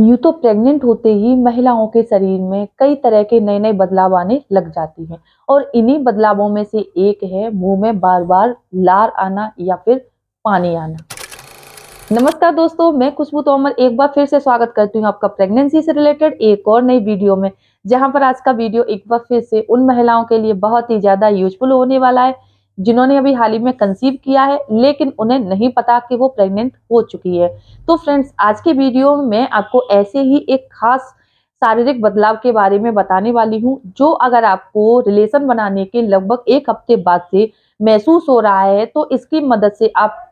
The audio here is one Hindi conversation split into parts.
यूँ तो प्रेग्नेंट होते ही महिलाओं के शरीर में कई तरह के नए-नए बदलाव आने लग जाती हैं और इन्हीं बदलावों में से एक है मुँह में बार-बार लार आना या फिर पानी आना। नमस्कार दोस्तों, मैं खुशबू तोमर एक बार फिर से स्वागत करती हूँ आपका प्रेगनेंसी से रिलेटेड एक और नई वीडियो में, जहाँ पर आज का वीडियो एक बार फिर से उन महिलाओं के लिए बहुत ही ज़्यादा यूज़फुल होने वाला है, जिन्होंने अभी हाल ही में कंसीव किया है, लेकिन उन्हें नहीं पता कि वो प्रेग्नेंट हो चुकी है। तो फ्रेंड्स, आज के वीडियो में मैं आपको ऐसे ही एक खास शारीरिक बदलाव के बारे में बताने वाली हूँ, जो अगर आपको रिलेशन बनाने के लगभग 1 हफ्ते बाद से महसूस हो रहा है, तो इसकी मदद से आप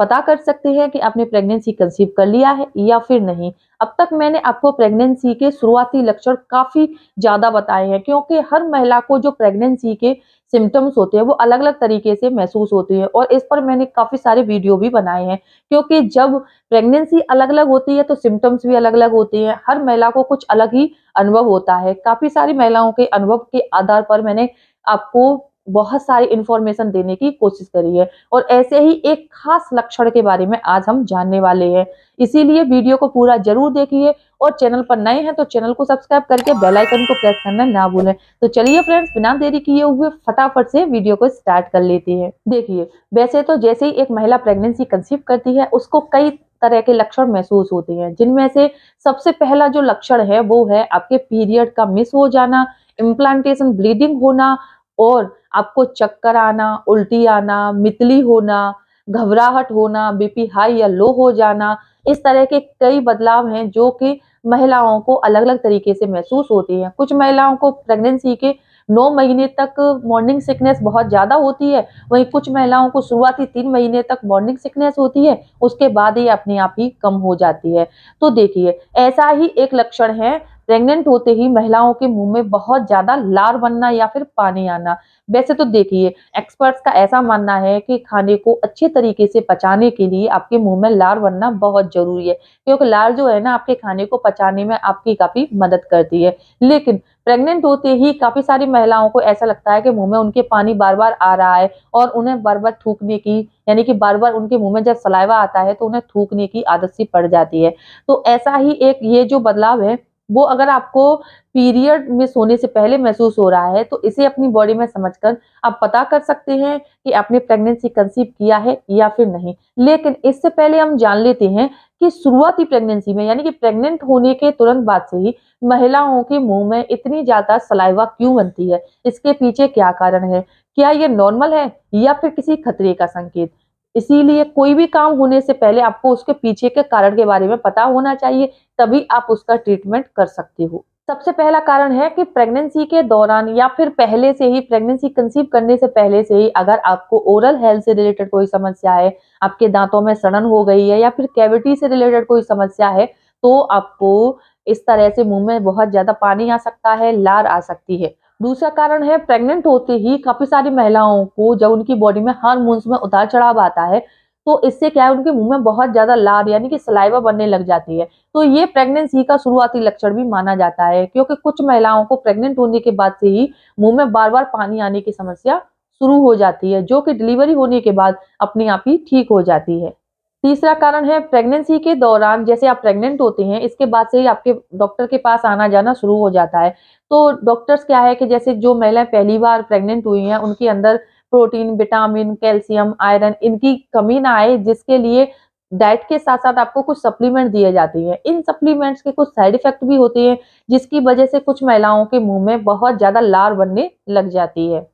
पता कर सकते हैं कि आपने प्रेगनेंसी कंसीव कर लिया है या फिर नहीं। अब तक मैंने आपको प्रेगनेंसी के शुरुआती लक्षण काफ़ी ज़्यादा बताए हैं, क्योंकि हर महिला को जो प्रेगनेंसी के सिम्पटम्स होते हैं वो अलग-अलग तरीके से महसूस होती है और इस पर मैंने काफ़ी सारे वीडियो भी बनाए हैं। क्योंकि जब प्रेगनेंसी अलग-अलग होती है तो सिम्पटम्स भी अलग-अलग होते हैं। हर महिला को कुछ अलग ही अनुभव होता है। काफ़ी सारी महिलाओं के अनुभव के आधार पर मैंने आपको बहुत सारी इन्फॉर्मेशन देने की कोशिश करी है। और ऐसे ही एक खास लक्षण के बारे में आज हम जानने वाले हैं। इसीलिए वीडियो को पूरा ज़रूर देखिए और चैनल पर नए हैं तो चैनल को सब्सक्राइब करके बेल आइकन को प्रेस करना ना भूलें। तो चलिए फ्रेंड्स, बिना देरी किए हुए फटाफट से वीडियो को स्टार्ट कर लेते हैं। देखिए, वैसे तो जैसे ही एक महिला प्रेगनेंसी कंसीव करती है, उसको कई तरह के लक्षण महसूस होते हैं, जिनमें से सबसे पहला जो लक्षण है वो है आपके पीरियड का मिस हो जाना, इम्प्लांटेशन ब्लीडिंग होना और आपको चक्कर आना, उल्टी आना, मितली होना, घबराहट होना, बीपी हाई या लो हो जाना। इस तरह के कई बदलाव हैं जो कि महिलाओं को अलग-अलग तरीके से महसूस होती हैं। कुछ महिलाओं को प्रेगनेंसी के 9 महीने तक मॉर्निंग सिकनेस बहुत ज़्यादा होती है, वहीं कुछ महिलाओं को शुरुआती 3 महीने तक मॉर्निंग सिकनेस होती है, उसके बाद ये अपने आप ही कम हो जाती है। तो देखिए, ऐसा ही एक लक्षण है प्रेग्नेंट होते ही महिलाओं के मुँह में बहुत ज़्यादा लार बनना या फिर पानी आना। वैसे तो देखिए, एक्सपर्ट्स का ऐसा मानना है कि खाने को अच्छे तरीके से पचाने के लिए आपके मुंह में लार बनना बहुत ज़रूरी है, क्योंकि लार जो है ना आपके खाने को पचाने में आपकी काफ़ी मदद करती है। लेकिन प्रेग्नेंट होते ही काफ़ी सारी महिलाओं को ऐसा लगता है कि मुँह में उनके पानी बार-बार आ रहा है और उन्हें बार-बार थूकने की, यानी कि बार-बार उनके मुँह में जब सलाइवा आता है तो उन्हें थूकने की आदत सी पड़ जाती है। तो ऐसा ही एक ये जो बदलाव है, वो अगर आपको पीरियड मिस होने से पहले महसूस हो रहा है, तो इसे अपनी बॉडी में समझकर आप पता कर सकते हैं कि आपने प्रेगनेंसी कंसीव किया है या फिर नहीं। लेकिन इससे पहले हम जान लेते हैं कि शुरुआती प्रेगनेंसी में, यानी कि प्रेग्नेंट होने के तुरंत बाद से ही महिलाओं के मुँह में इतनी ज़्यादा सलाइवा क्यों बनती है? इसके पीछे क्या कारण है? क्या ये नॉर्मल है या फिर किसी खतरे का संकेत? इसीलिए कोई भी काम होने से पहले आपको उसके पीछे के कारण के बारे में पता होना चाहिए, तभी आप उसका ट्रीटमेंट कर सकते हो। सबसे पहला कारण है कि प्रेगनेंसी के दौरान या फिर पहले से ही, प्रेगनेंसी कंसीव करने से पहले से ही अगर आपको ओरल हेल्थ से रिलेटेड कोई समस्या है, आपके दांतों में सड़न हो गई है या फिर कैविटी से रिलेटेड कोई समस्या है, तो आपको इस तरह से मुँह में बहुत ज़्यादा पानी आ सकता है, लार आ सकती है। दूसरा कारण है, प्रेग्नेंट होते ही काफ़ी सारी महिलाओं को जब उनकी बॉडी में हार्मोन्स में उतार-चढ़ाव आता है, तो इससे क्या है, उनके मुँह में बहुत ज़्यादा लार यानी कि सलाइवा बनने लग जाती है। तो ये प्रेगनेंसी का शुरुआती लक्षण भी माना जाता है, क्योंकि कुछ महिलाओं को प्रेग्नेंट होने के बाद से ही मुँह में बार-बार पानी आने की समस्या शुरू हो जाती है, जो कि डिलीवरी होने के बाद अपने आप ही ठीक हो जाती है। तीसरा कारण है, प्रेगनेंसी के दौरान जैसे आप प्रेग्नेंट होते हैं, इसके बाद से ही आपके डॉक्टर के पास आना-जाना शुरू हो जाता है। तो डॉक्टर्स क्या है कि जैसे जो महिलाएँ पहली बार प्रेग्नेंट हुई हैं, उनके अंदर प्रोटीन, विटामिन, कैल्शियम, आयरन इनकी कमी ना आए, जिसके लिए डाइट के साथ-साथ आपको कुछ सप्लीमेंट दिए जाते हैं। इन सप्लीमेंट्स के कुछ साइड इफेक्ट भी होते हैं, जिसकी वजह से कुछ महिलाओं के मुँह में बहुत ज़्यादा लार बनने लग जाती है।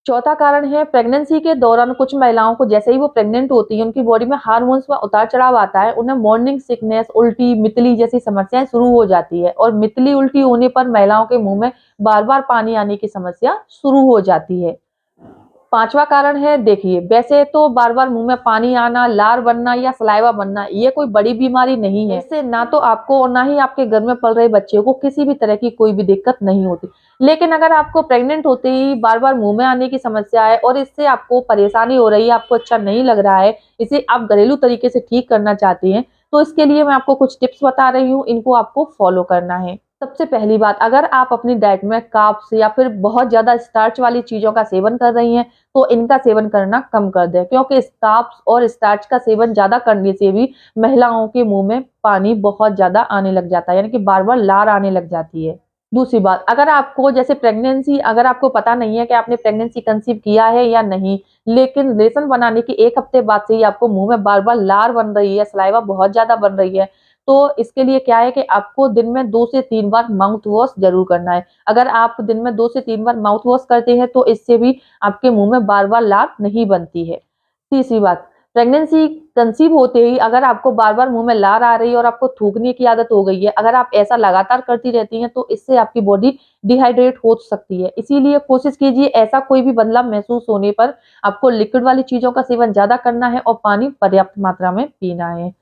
चौथा कारण है, प्रेगनेंसी के दौरान कुछ महिलाओं को जैसे ही वो प्रेग्नेंट होती हैं, उनकी बॉडी में हार्मोन्स में उतार-चढ़ाव आता है, उन्हें मॉर्निंग सिकनेस, उल्टी, मितली जैसी समस्याएँ शुरू हो जाती है और मितली, उल्टी होने पर महिलाओं के मुँह में बार-बार पानी आने की समस्या शुरू हो जाती है। पाँचवाँ कारण है, देखिए, वैसे तो बार-बार मुँह में पानी आना, लार बनना या सलाइवा बनना ये कोई बड़ी बीमारी नहीं है। इससे ना तो आपको और ना ही आपके घर में पल रहे बच्चे को किसी भी तरह की कोई भी दिक्कत नहीं होती। लेकिन अगर आपको प्रेग्नेंट होते ही बार-बार मुँह में आने की समस्या है और इससे आपको परेशानी हो रही है, आपको अच्छा नहीं लग रहा है, इसे आप घरेलू तरीके से ठीक करना चाहती हैं, तो इसके लिए मैं आपको कुछ टिप्स बता रही हूँ, इनको आपको फॉलो करना है। सबसे पहली बात, अगर आप अपनी डाइट में कार्ब्स या फिर बहुत ज़्यादा स्टार्च वाली चीज़ों का सेवन कर रही हैं, तो इनका सेवन करना कम कर दें, क्योंकि कार्ब्स और स्टार्च का सेवन ज़्यादा करने से भी महिलाओं के मुँह में पानी बहुत ज़्यादा आने लग जाता है, यानी कि बार-बार लार आने लग जाती है। दूसरी बात, अगर आपको जैसे अगर आपको पता नहीं है कि आपने प्रेगनेंसी कंसीव किया है या नहीं, लेकिन लेसन बनाने के 1 हफ्ते बाद से ही आपको मुँह में बार-बार लार बन रही है, सलाइवा बहुत ज़्यादा बन रही है, तो इसके लिए क्या है कि आपको दिन में 2 से 3 बार माउथ वॉश ज़रूर करना है। अगर आप दिन में 2 से 3 बार माउथ वॉश करते हैं, तो इससे भी आपके मुँह में बार-बार लार नहीं बनती है। तीसरी बात, प्रेगनेंसी कंसीव होते ही अगर आपको बार-बार मुँह में लार आ रही है और आपको थूकने की आदत हो गई है, अगर आप ऐसा लगातार करती रहती हैं, तो इससे आपकी बॉडी डिहाइड्रेट हो सकती है। इसीलिए कोशिश कीजिए ऐसा कोई भी बदलाव महसूस होने पर आपको लिक्विड वाली चीज़ों का सेवन ज़्यादा करना है और पानी पर्याप्त मात्रा में पीना है।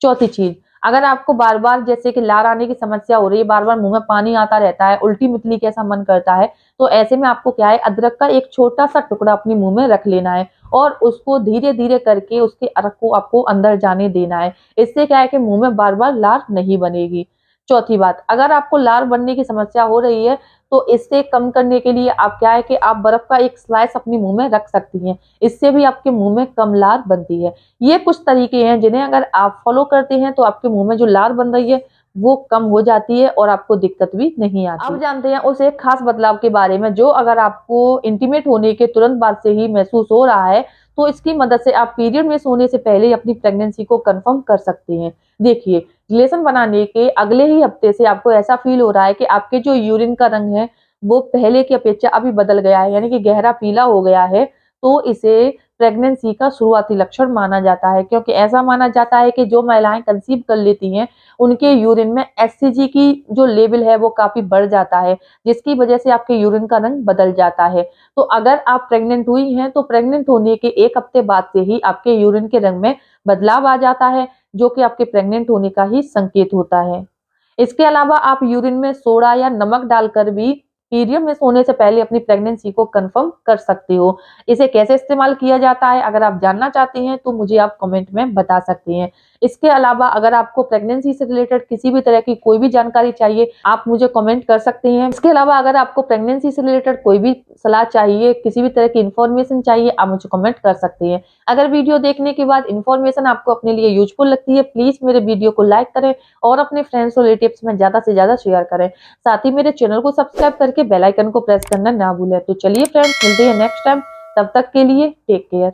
चौथी चीज़, अगर आपको बार-बार जैसे कि लार आने की समस्या हो रही है, बार-बार मुँह में पानी आता रहता है, उल्टी-मितली कैसा मन करता है, तो ऐसे में आपको क्या है, अदरक का एक छोटा-सा टुकड़ा अपने मुँह में रख लेना है और उसको धीरे-धीरे करके उसके अरक को आपको अंदर जाने देना है। इससे क्या है कि मुँह में बार-बार लार नहीं बनेगी। चौथी बात, अगर आपको लार बनने की समस्या हो रही है, तो इससे कम करने के लिए आप क्या है कि आप बर्फ़ का एक स्लाइस अपने मुँह में रख सकती हैं। इससे भी आपके मुँह में कम लार बनती है। ये कुछ तरीके हैं जिन्हें अगर आप फॉलो करते हैं तो आपके मुँह में जो लार बन रही है वो कम हो जाती है और आपको दिक्कत भी नहीं आती। अब जानते हैं उस एक खास बदलाव के बारे में जो अगर आपको इंटीमेट होने के तुरंत बाद से ही महसूस हो रहा है, तो इसकी मदद से आप पीरियड मिस होने से पहले अपनी प्रेगनेंसी को कंफर्म कर सकते हैं। देखिए, रिलेशन बनाने के अगले ही हफ्ते से आपको ऐसा फील हो रहा है कि आपके जो यूरिन का रंग है वो पहले की अपेक्षा अभी बदल गया है, यानी कि गहरा पीला हो गया है, तो इसे प्रेगनेंसी का शुरुआती लक्षण माना जाता है, क्योंकि ऐसा माना जाता है कि जो महिलाएं कंसीव कर लेती हैं, उनके यूरिन में एचसीजी की जो लेवल है वो काफ़ी बढ़ जाता है, जिसकी वजह से आपके यूरिन का रंग बदल जाता है। तो अगर आप प्रेग्नेंट हुई हैं, तो प्रेग्नेंट होने के 1 हफ्ते बाद से ही आपके यूरिन के रंग में बदलाव आ जाता है, जो कि आपके प्रेग्नेंट होने का ही संकेत होता है। इसके अलावा आप यूरिन में सोडा या नमक डालकर भी पीरियड मिस होने से पहले अपनी प्रेगनेंसी को कंफर्म कर सकते हो। इसे कैसे इस्तेमाल किया जाता है, अगर आप जानना चाहते हैं तो मुझे आप कमेंट में बता सकते हैं। इसके अलावा अगर आपको प्रेगनेंसी से रिलेटेड किसी भी तरह की कोई भी जानकारी चाहिए, आप मुझे कमेंट कर सकते हैं। इसके अलावा अगर आपको प्रेगनेंसी से रिलेटेड कोई भी सलाह चाहिए, किसी भी तरह की इन्फॉर्मेशन चाहिए, आप मुझे कमेंट कर सकते हैं। अगर वीडियो देखने के बाद इन्फॉर्मेशन आपको अपने लिए यूज़फुल लगती है, प्लीज़ मेरे वीडियो को लाइक करें और अपने फ्रेंड्स और रिलेटिव्स में ज़्यादा से ज़्यादा शेयर करें। साथ ही मेरे चैनल को सब्सक्राइब करके बेल आइकन को प्रेस करना ना भूलें। तो चलिए फ्रेंड्स, मिलते हैं नेक्स्ट टाइम, तब तक के लिए टेक केयर।